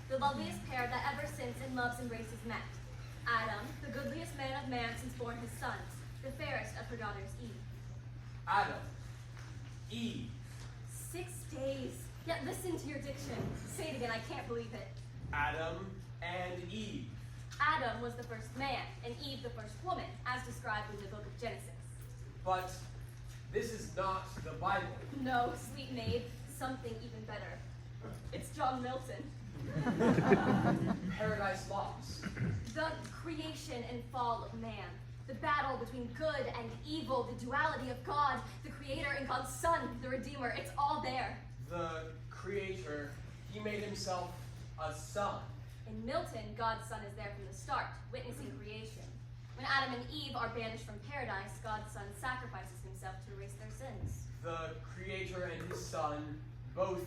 The loveliest pair that ever since in love's embraces met. Adam, the goodliest man of man since born his sons, the fairest of her daughters Eve. Adam, Eve. 6 days. Yet listen to your diction. Say it again, I can't believe it. Adam and Eve. Adam was the first man, and Eve the first woman, as described in the book of Genesis. But this is not the Bible. No, sweet maid, something even better. It's John Milton. Paradise Lost. The creation and fall of man. The battle between good and evil, the duality of God, the Creator and God's Son, the Redeemer. It's all there. The Creator, he made himself a son. In Milton, God's Son is there from the start, witnessing creation. When Adam and Eve are banished from paradise, God's Son sacrifices himself to erase their sins. The Creator and his Son, both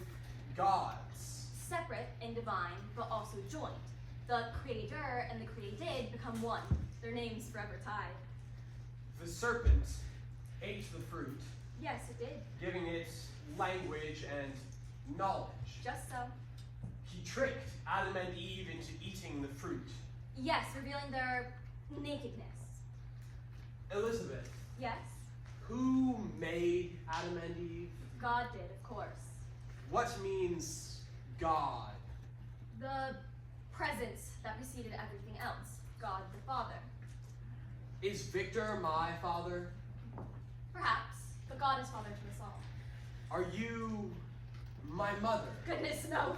gods. Separate and divine, but also joined. The Creator and the created become one, their names forever tied. The serpent ate the fruit. Yes, it did. Giving it language and knowledge. Just so. He tricked Adam and Eve into eating the fruit. Yes, revealing their nakedness. Elizabeth. Yes? Who made Adam and Eve? God did, of course. What means God? The presence that preceded everything else. God the Father. Is Victor my father? Perhaps, but God is Father to us all. Are you my mother? Goodness, no.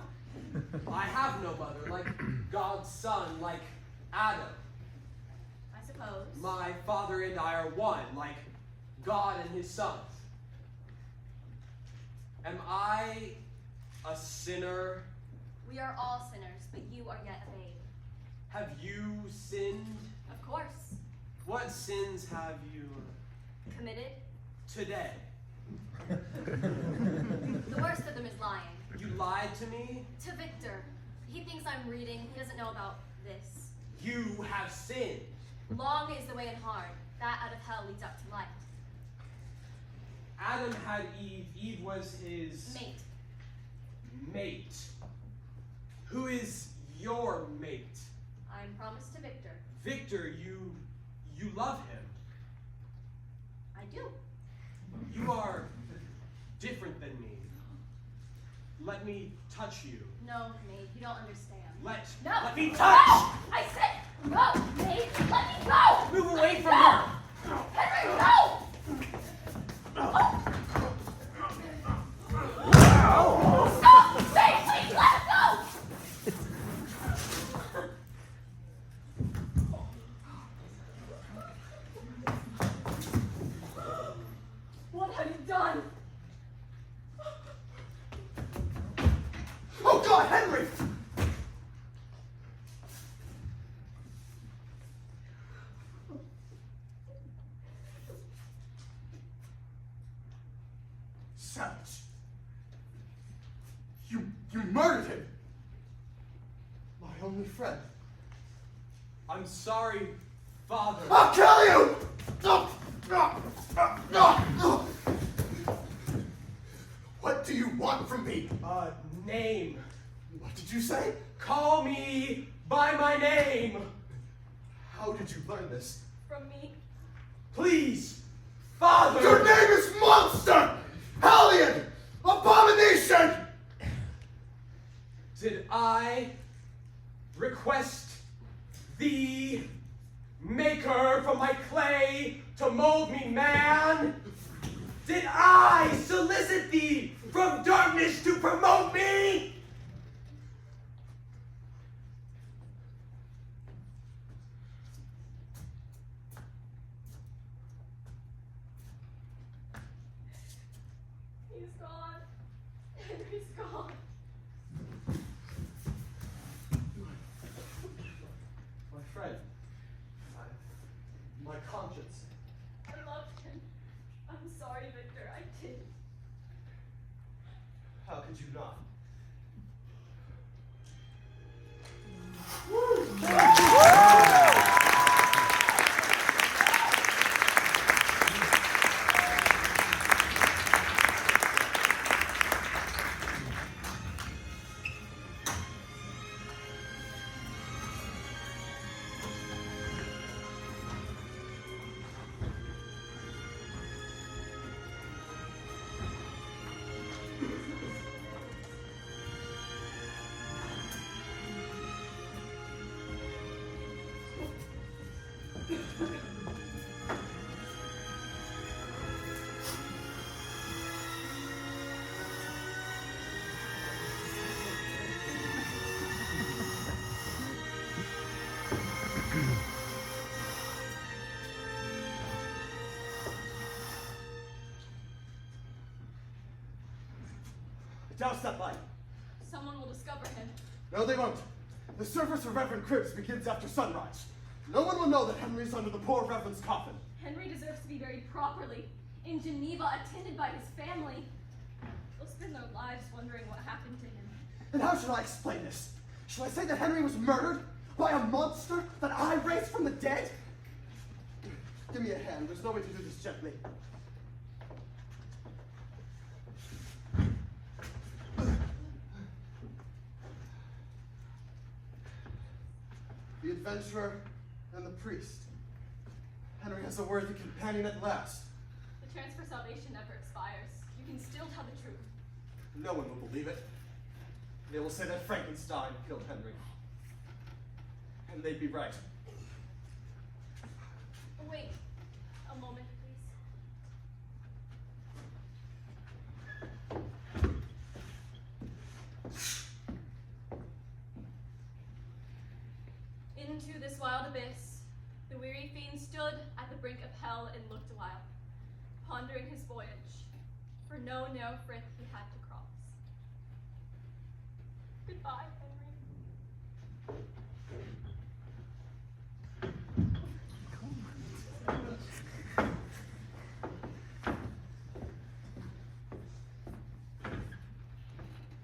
I have no mother, like God's son, like Adam. I suppose. My father and I are one, like God and his son. Am I a sinner? We are all sinners, but you are yet a babe. Have you sinned? Of course. What sins have you Committed? today? The worst of them is lying. You lied to me? To Victor. He thinks I'm reading. He doesn't know about this. You have sinned. Long is the way and hard. That out of hell leads up to light. Adam had Eve. Eve was his Mate. mate. Who is your mate? I'm promised to Victor. Victor, you love him. I do. You are different than me. Let me touch you. No, Maid, you don't understand. Let me touch! No! I said no, Maid! Let me go! Move away from No! her! Henry, no! Stop! Maid, please let him go! What have you done? Oh God, Henry! Savage. You murdered him! My only friend. I'm sorry, Father. I'll kill you! What do you want from me? Name. What did you say? Call me by my name. How did you learn this? From me. Please, Father! Your name is Monster! Hellion! Abomination! Did I request the maker from my clay to mold me man? Did I solicit thee from darkness to promote me? He's gone. Henry's gone. My friend, my conscience. I loved him. I'm sorry, Victor. I did. How could you not? Douse that light. Someone will discover him. No, they won't. The service for Reverend Cribs begins after sunrise. No one will know that Henry's under the poor Reverend's coffin. Henry deserves to be buried properly, in Geneva, attended by his family. They'll spend their lives wondering what happened to him. And how should I explain this? Shall I say that Henry was murdered by a monster that I raised from the dead? Give me a hand. There's no way to do this gently. The adventurer and the priest. Henry has a worthy companion at last. The chance for salvation never expires. You can still tell the truth. No one will believe it. They will say that Frankenstein killed Henry. And they'd be right. Wait a moment, please. Into this wild abyss, the weary fiend stood at the brink of hell and looked a while, pondering his voyage, for no narrow frith he had to cross. Goodbye, Henry.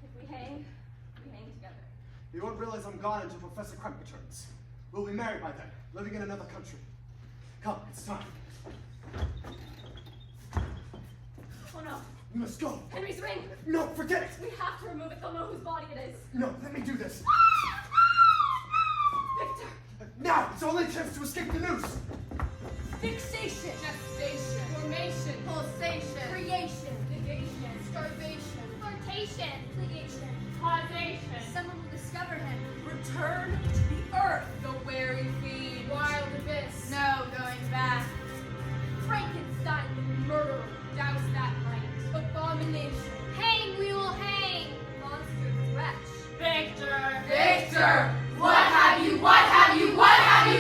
If we hang together. You won't realize I'm gone until Professor Crump returns. We'll be married by then, living in another country. Come, it's time. Oh no. We must go. Henry's ring! No, forget it! We have to remove it. They'll know whose body it is. No, let me do this. Victor! Now! It's our only chance to escape the noose! Fixation! Gestation! Formation! Pulsation! Creation! Negation! Starvation! Flirtation! Plegation! Causation! Someone will discover him. Return to the earth! The wary fiend! Wild abyss! No going back! Frankenstein the murderer! Douse that light! Abomination! Hang, we will hang! Monstrous wretch! Victor! Victor! What have you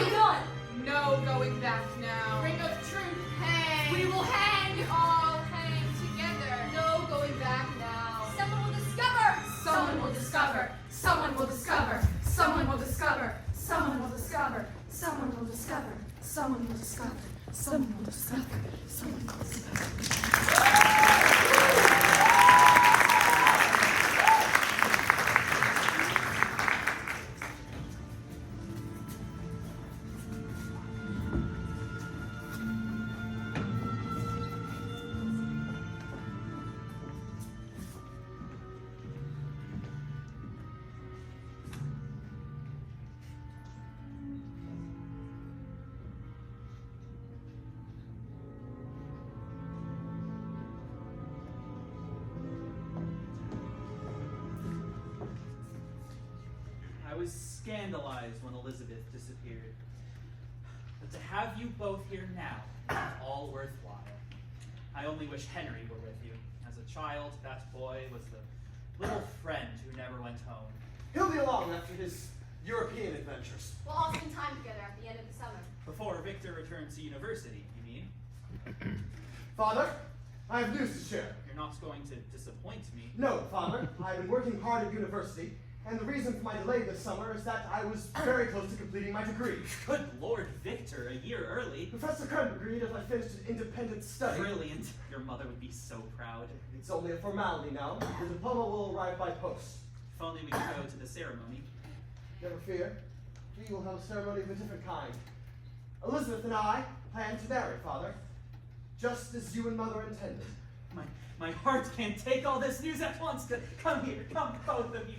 done? No going back now. Ring of truth! Hang. We will hang! We all hang together. No going back now. Someone will discover! Someone will discover. Someone will discover. Someone will discover. Someone will discover. Someone will discover. Someone will discover. Someone will discover. I was scandalized when Elizabeth disappeared. But to have you both here now is all worthwhile. I only wish Henry were with you. As a child, that boy was the little friend who never went home. He'll be along after his European adventures. We'll all spend time together at the end of the summer. Before Victor returns to university, you mean? Father, I have news to share. You're not going to disappoint me. No, Father. I've been working hard at university, and the reason for my delay this summer is that I was very close to completing my degree. Good Lord, Victor, a year early. Professor Kern agreed if I finished an independent study. Brilliant. Your mother would be so proud. It's only a formality now. The diploma will arrive by post. If only we could go to the ceremony. Never fear. We will have a ceremony of a different kind. Elizabeth and I plan to marry, Father, just as you and Mother intended. My heart can't take all this news at once. Come here, come both of you.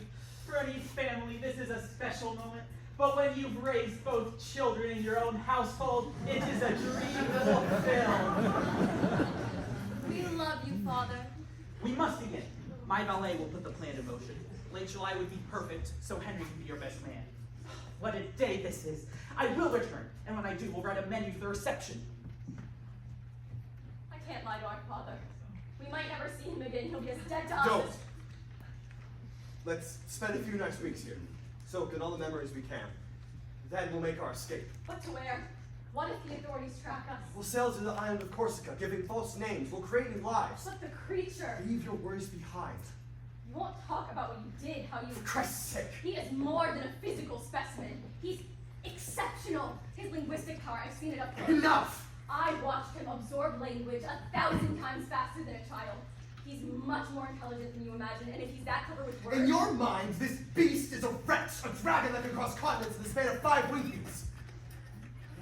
For any family, this is a special moment. But when you've raised both children in your own household, it is a dream fulfilled. We love you, Father. We must begin. My valet will put the plan in motion. Late July would be perfect, so Henry can be your best man. What a day this is. I will return, and when I do, we'll write a menu for the reception. I can't lie to our father. We might never see him again. He'll be as dead to us. Don't. Let's spend a few nice weeks here. Soak in all the memories we can. Then we'll make our escape. But to where? What if the authorities track us? We'll sail to the island of Corsica, giving false names. We'll create new lives. But the creature. Leave your worries behind. You won't talk about what you did, how you... For Christ's sake. He is more than a physical specimen. He's exceptional. His linguistic power, I've seen it up close. Enough! I watched him absorb language 1,000 times faster than a child. He's much more intelligent than you imagine, and if he's that clever with words... In your mind, this beast is a wretch, a dragon that can cross continents in the span of 5 weeks.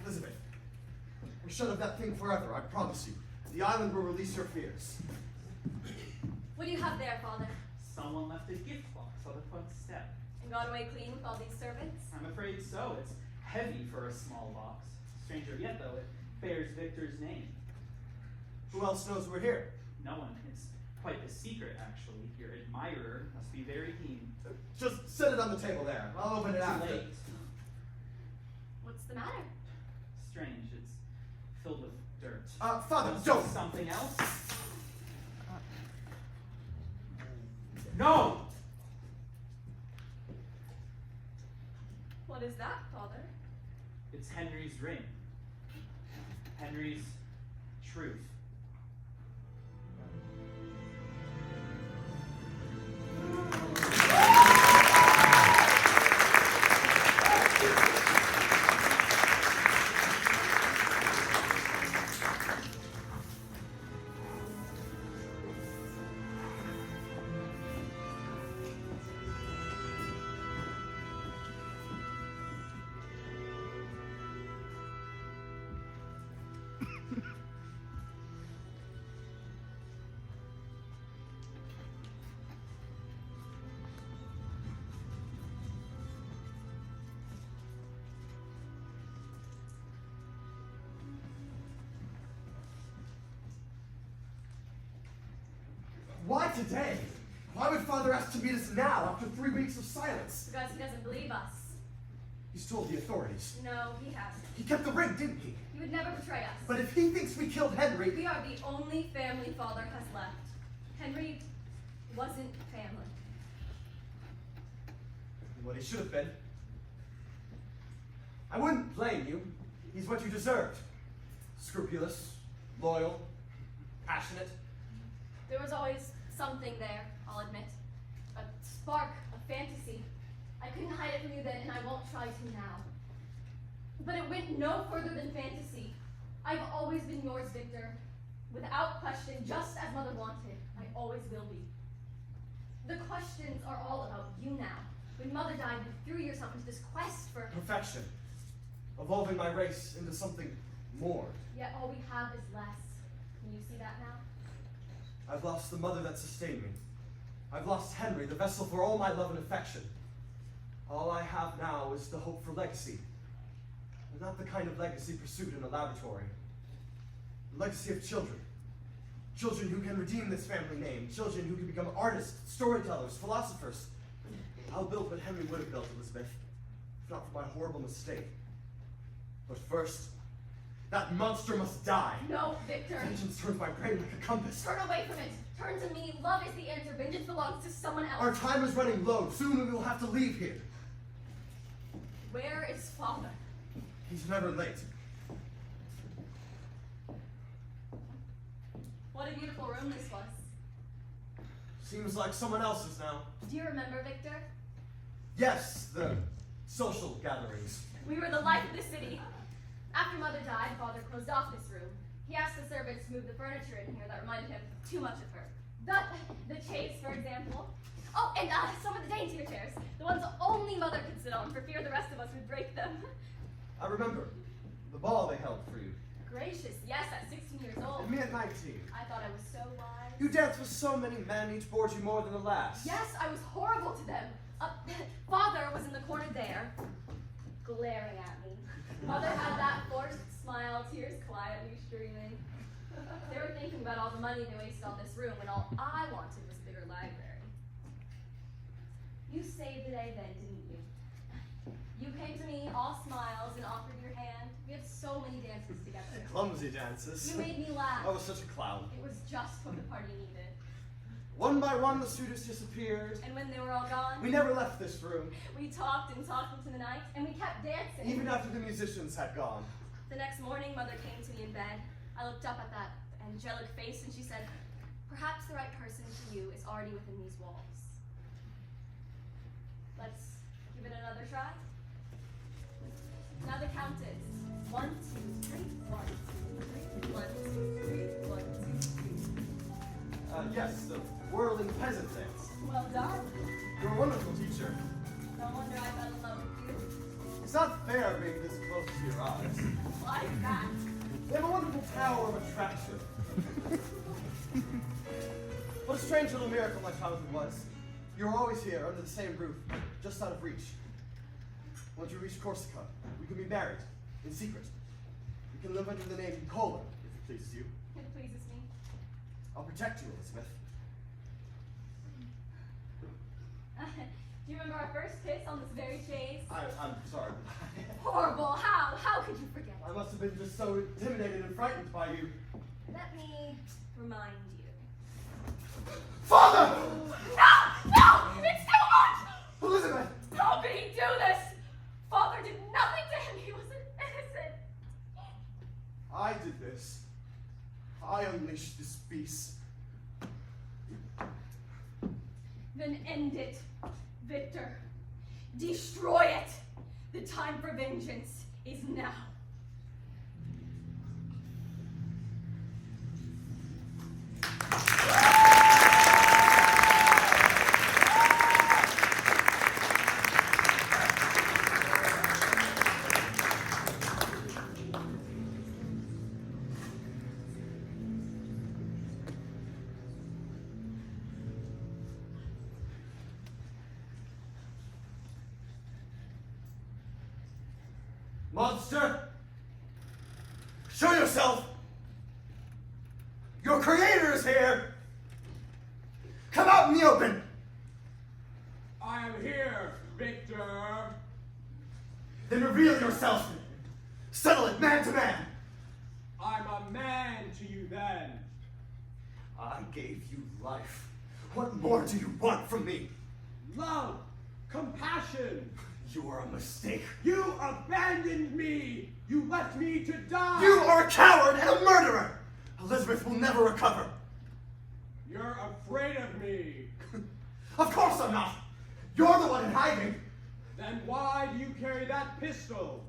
Elizabeth, we're shut of that thing forever, I promise you. The island will release your fears. What do you have there, Father? Someone left a gift box on the front step. And gone away clean with all these servants? I'm afraid so. It's heavy for a small box. Stranger yet, though, it bears Victor's name. Who else knows we're here? No one. It's quite the secret, actually. Your admirer must be very keen. Just set it on the table there. I'll open it Too after. late. What's the matter? Strange. It's filled with dirt. Father, Was don't! it something else? No! What is that, Father? It's Henry's ring. Henry's truth. Why today? Why would Father ask to meet us now, after 3 weeks of silence? Because he doesn't believe us. He's told the authorities. No, he hasn't. He kept the ring, didn't he? He would never betray us. But if he thinks we killed Henry... We are the only family Father has left. Henry wasn't family. What he should have been. I wouldn't blame you. He's what you deserved. Scrupulous, loyal, passionate. There was always something there, I'll admit. A spark, a fantasy. I couldn't hide it from you then, and I won't try to now. But it went no further than fantasy. I've always been yours, Victor. Without question, just as Mother wanted. I always will be. The questions are all about you now. When Mother died, you threw yourself into this quest for... Perfection. Evolving my race into something more. Yet all we have is less. Can you see that now? I've lost the mother that sustained me. I've lost Henry, the vessel for all my love and affection. All I have now is the hope for legacy. But not the kind of legacy pursued in a laboratory. The legacy of children. Children who can redeem this family name. Children who can become artists, storytellers, philosophers. I'll build what Henry would have built, Elizabeth, if not for my horrible mistake. But first, that monster must die. No, Victor. Vengeance turns my brain like a compass. Turn away from it. Turn to me. Love is the answer. Vengeance belongs to someone else. Our time is running low. Soon we will have to leave here. Where is Father? He's never late. What a beautiful room this was. Seems like someone else's now. Do you remember, Victor? Yes, the social gatherings. We were the life of the city. After Mother died, Father closed off this room. He asked the servants to move the furniture in here that reminded him too much of her. The chairs, for example. Oh, and some of the daintier chairs. The ones only Mother could sit on for fear the rest of us would break them. I remember the ball they held for you. Gracious, yes, at 16 years old. And me at 19. I thought I was so wise. You danced with so many men, each bored you more than the last. Yes, I was horrible to them. Father was in the corner there, glaring at me. Mother had that forced smile, tears quietly streaming. They were thinking about all the money they wasted on this room, and all I wanted was a bigger library. You saved the day then, didn't you? You came to me all smiles and offered your hand. We had so many dances together. Clumsy dances. You made me laugh. I was such a clown. It was just what the party needed. One by one, the students disappeared. And when they were all gone, We never left this room, we talked and talked into the night, and we kept dancing. even after the musicians had gone. The next morning, Mother came to me in bed. I looked up at that angelic face, and she said, "Perhaps the right person for you is already within these walls. Let's give it another try." Now the count is 1, 2, 3, 1, 2, 3, 1, 2, 3, 1, 2, 3. Yes, the whirling peasant dance. Well done. You're a wonderful teacher. No wonder I fell in love with you. It's not fair being this close to your eyes. Why is that? They have a wonderful power of attraction. What a strange little miracle my childhood was. You were always here, under the same roof, just out of reach. Once you reach Corsica, we can be married, in secret. We can live under the name Nicola, if it pleases you. It pleases me. I'll protect you, Elizabeth. Do you remember our first kiss on this very chaise? I'm sorry. Horrible. How could you forget? I must have been just so intimidated and frightened by you. Let me remind you. Father! No! It's too much! Elizabeth! How could he do this? Father did nothing to him. He was innocent. I did this. I unleashed this beast. Then end it, Victor. Destroy it. The time for vengeance is now. Monster! Show yourself! Your creator is here! Come out in the open! I am here, Victor. Then reveal yourself! Settle it man to man! I'm a man to you then. I gave you life. What more do you want from me? Love, compassion. You are a mistake. You abandoned me. You left me to die. You are a coward and a murderer! Elizabeth will never recover. You're afraid of me. Of course I'm not! You're the one in hiding! Then why do you carry that pistol?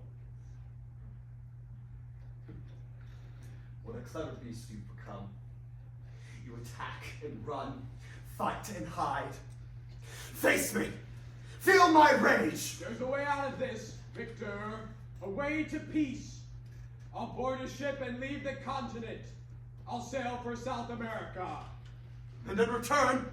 What a clever beast you've become. You attack and run, fight and hide. Face me! Feel my rage! There's a way out of this, Victor. A way to peace. I'll board a ship and leave the continent. I'll sail for South America. And in return,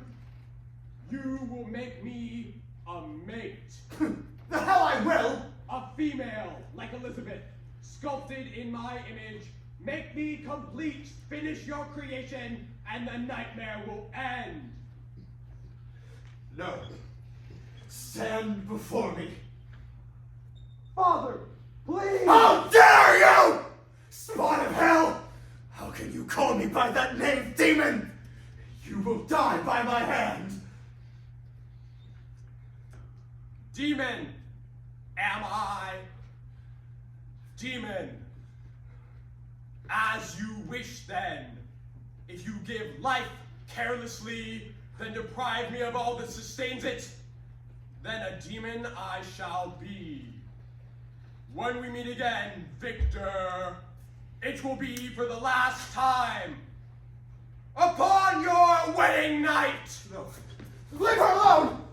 You will make me a mate. the hell I will! A female, like Elizabeth, sculpted in my image. Make me complete, finish your creation, and the nightmare will end. No. stand before me. Father, please! How dare you! Spawn of hell! How can you call me by that name, demon? You will die by my hand. Demon, am I? Demon. As you wish then. If you give life carelessly, then deprive me of all that sustains it, then a demon I shall be. When we meet again, Victor, it will be for the last time. Upon your wedding night! No. Leave her alone!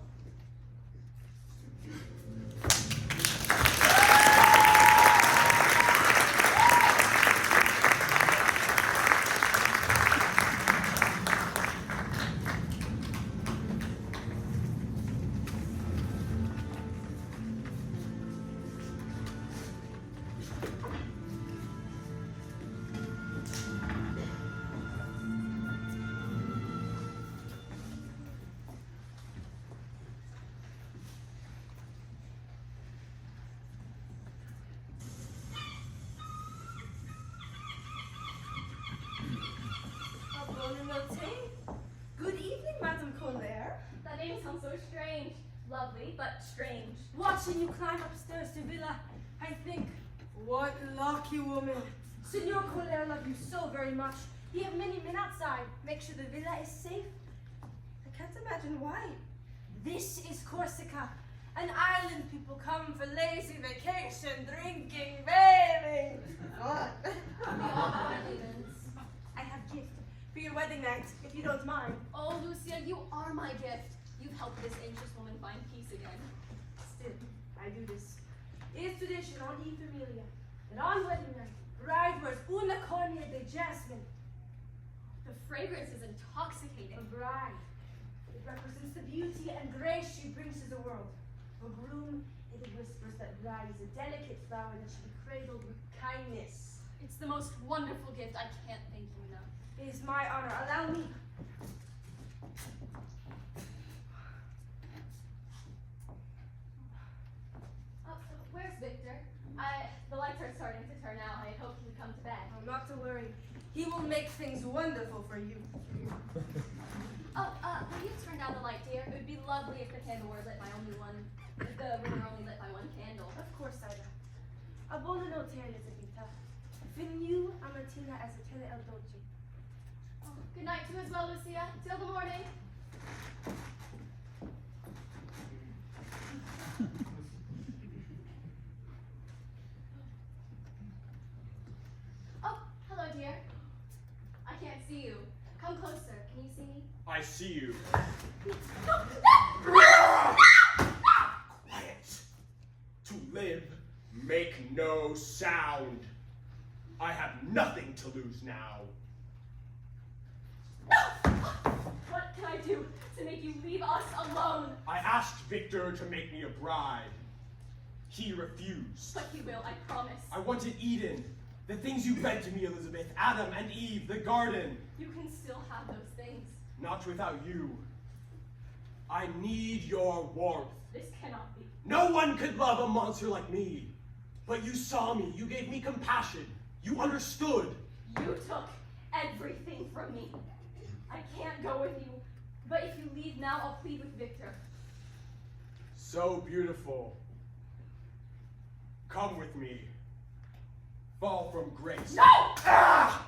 Good evening, Madame Collier. That name sounds so strange. Lovely, but strange. Watching you climb upstairs to Villa, I think, what lucky woman. Signor Collier loves you so very much. He have many men outside. Make sure the villa is safe. I can't imagine why. This is Corsica, an island people come for lazy vacation, drinking, bathing. Fun. I have gift for your wedding night, if you don't mind. Oh, Lucia, you are my gift. You've helped this anxious woman find peace again. Still, I do this. It is tradition on E Familia that on wedding night, bride wears una cornea de jasmine. The fragrance is intoxicating. A bride. It represents the beauty and grace she brings to the world. For groom, it whispers that bride is a delicate flower that should be cradled with kindness. It's the most wonderful gift. I can't thank you enough. It is my honor. Allow me. Oh, where's Victor? The lights are starting to turn out. I hoped he would come to bed. Oh, not to worry. He will make things wonderful for you. Oh, will you turn down the light, dear? It would be lovely if the candle were lit by only one. The room were only lit by one candle. Of course, Ida. A buona notte, Elisabetta. Venu a mattina as a tele el dolce. Oh, good night to you as well, Lucia. Till the morning. Oh, hello, dear. I can't see you. Come closer. Can you see me? I see you. Quiet. To live, make no sound. I have nothing to lose now. What can I do to make you leave us alone? I asked Victor to make me a bride. He refused. But he will, I promise. I wanted Eden. The things you read to me, Elizabeth. Adam and Eve, the garden. You can still have those things. Not without you. I need your warmth. This cannot be. No one could love a monster like me. But you saw me. You gave me compassion. You understood. You took everything from me. I can't go with you. But if you leave now, I'll plead with Victor. So beautiful. Come with me. Fall from grace. No! Ah!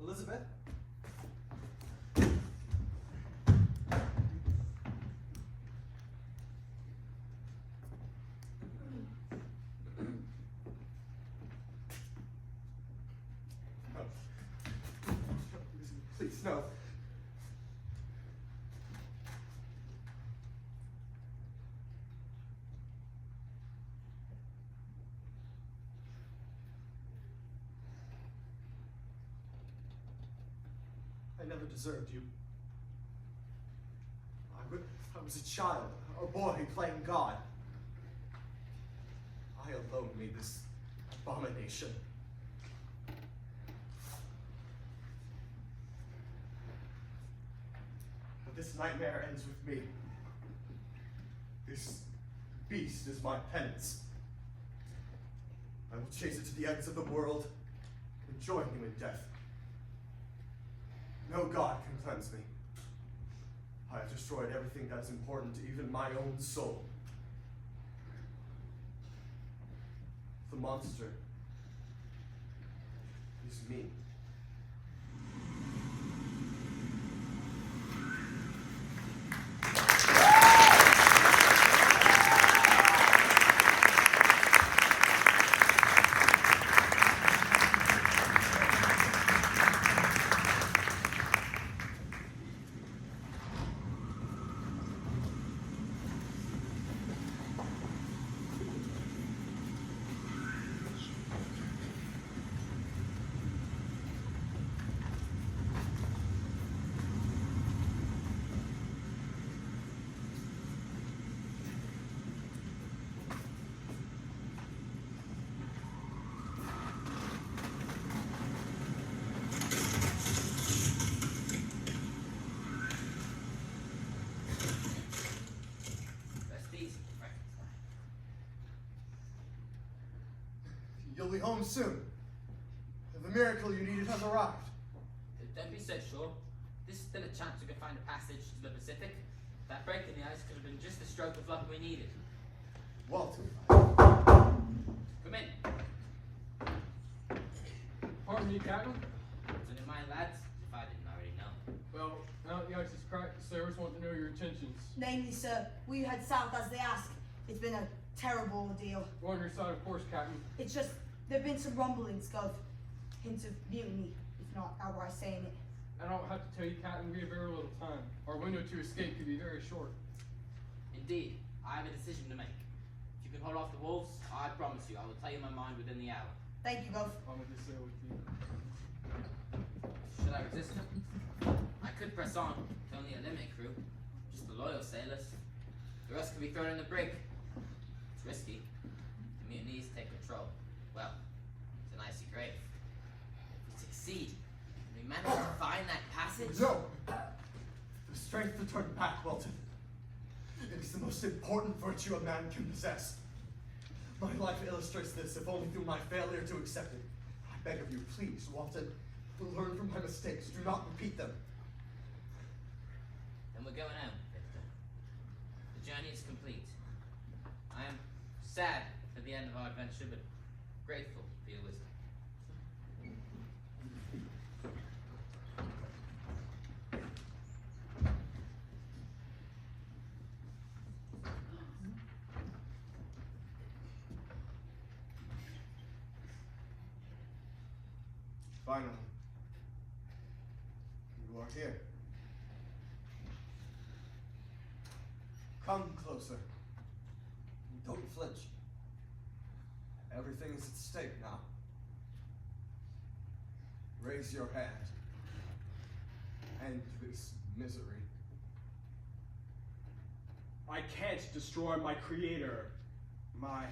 Elizabeth? Please, no. I never deserved you. I was a child, a boy playing God. I alone made this abomination. But this nightmare ends with me. This beast is my penance. I will chase it to the ends of the world and join him in death. No God can cleanse me. I have destroyed everything that is important to even my own soul. The monster is me. You'll be home soon. The miracle you needed has arrived. Don't be so sure. There's still a chance we could find a passage to the Pacific. That break in the ice could have been just the stroke of luck we needed. Walter. Come in. Pardon me, Captain? What's in mind, lads? If I didn't already know. Well, now that the ice is cracked, the sailors want to know your intentions. Namely, sir, we head south as they ask. It's been a terrible ordeal. We're on your side, of course, Captain. It's just, there've been some rumblings of hints of mutiny, if not outright saying it. I don't have to tell you, Captain, we have very little time. Our window to escape could be very short. Indeed, I have a decision to make. If you can hold off the wolves, I promise you I will tell you my mind within the hour. Thank you, Gov. I'm going to sail with you. Should I resist them? I could press on with only a limited crew, just the loyal sailors. The rest could be thrown in the brig. It's risky. The mutineers take control. Well, it's an icy grave. If we succeed, and we manage to find that passage. No! The strength to turn back, Walton. It is the most important virtue a man can possess. My life illustrates this, if only through my failure to accept it. I beg of you, please, Walton, learn from my mistakes. Do not repeat them. Then we're going out, Victor. The journey is complete. I am sad for the end of our adventure, but grateful for your wisdom. Finally, you are here. Come closer. Don't flinch. Everything is at stake now. Raise your hand. End this misery. I can't destroy my creator, my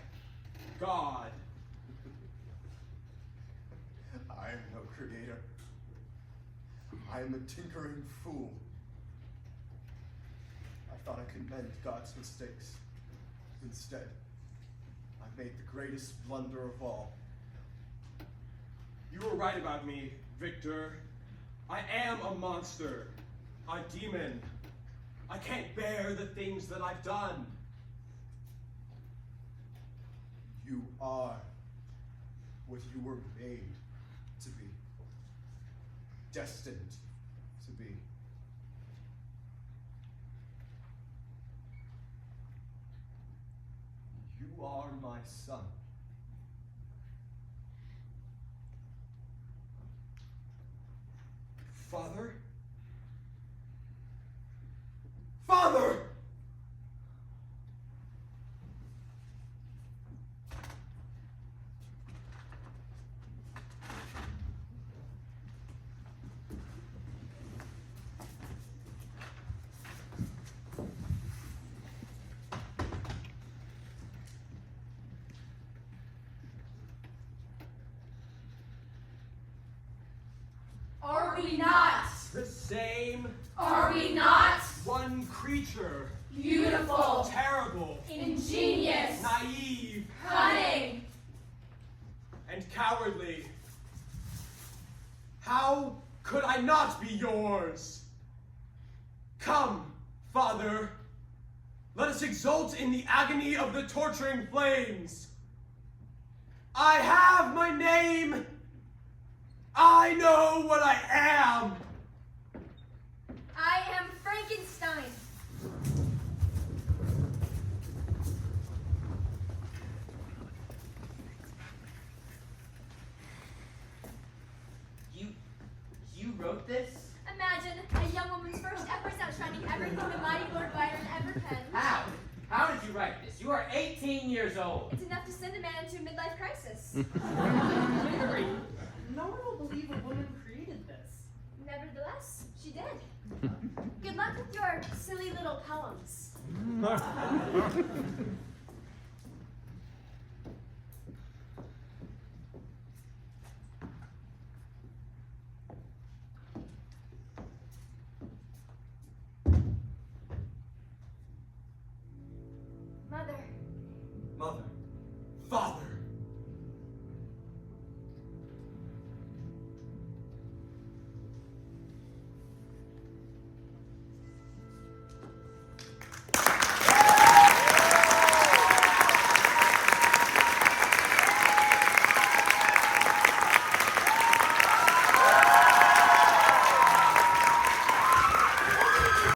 God. I am no creator. I am a tinkering fool. I thought I could mend God's mistakes. Instead, I made the greatest blunder of all. You were right about me, Victor. I am a monster, a demon. I can't bear the things that I've done. You are what you were made to be. Destined to be. You are my son. Father? Father! creature. Beautiful. Terrible. Ingenious. Naive. Cunning. And cowardly. How could I not be yours? Come, Father. Let us exult in the agony of the torturing flames. I have my name. I know what I am. I am Frankenstein. You wrote this? Imagine a young woman's first efforts outshining everything the mighty Lord Byron ever penned. How? How did you write this? You are 18 years old. It's enough to send a man into a midlife crisis. Mary, no one will believe a woman created this. Nevertheless, she did. Good luck with your silly little poems. Mother, Mother,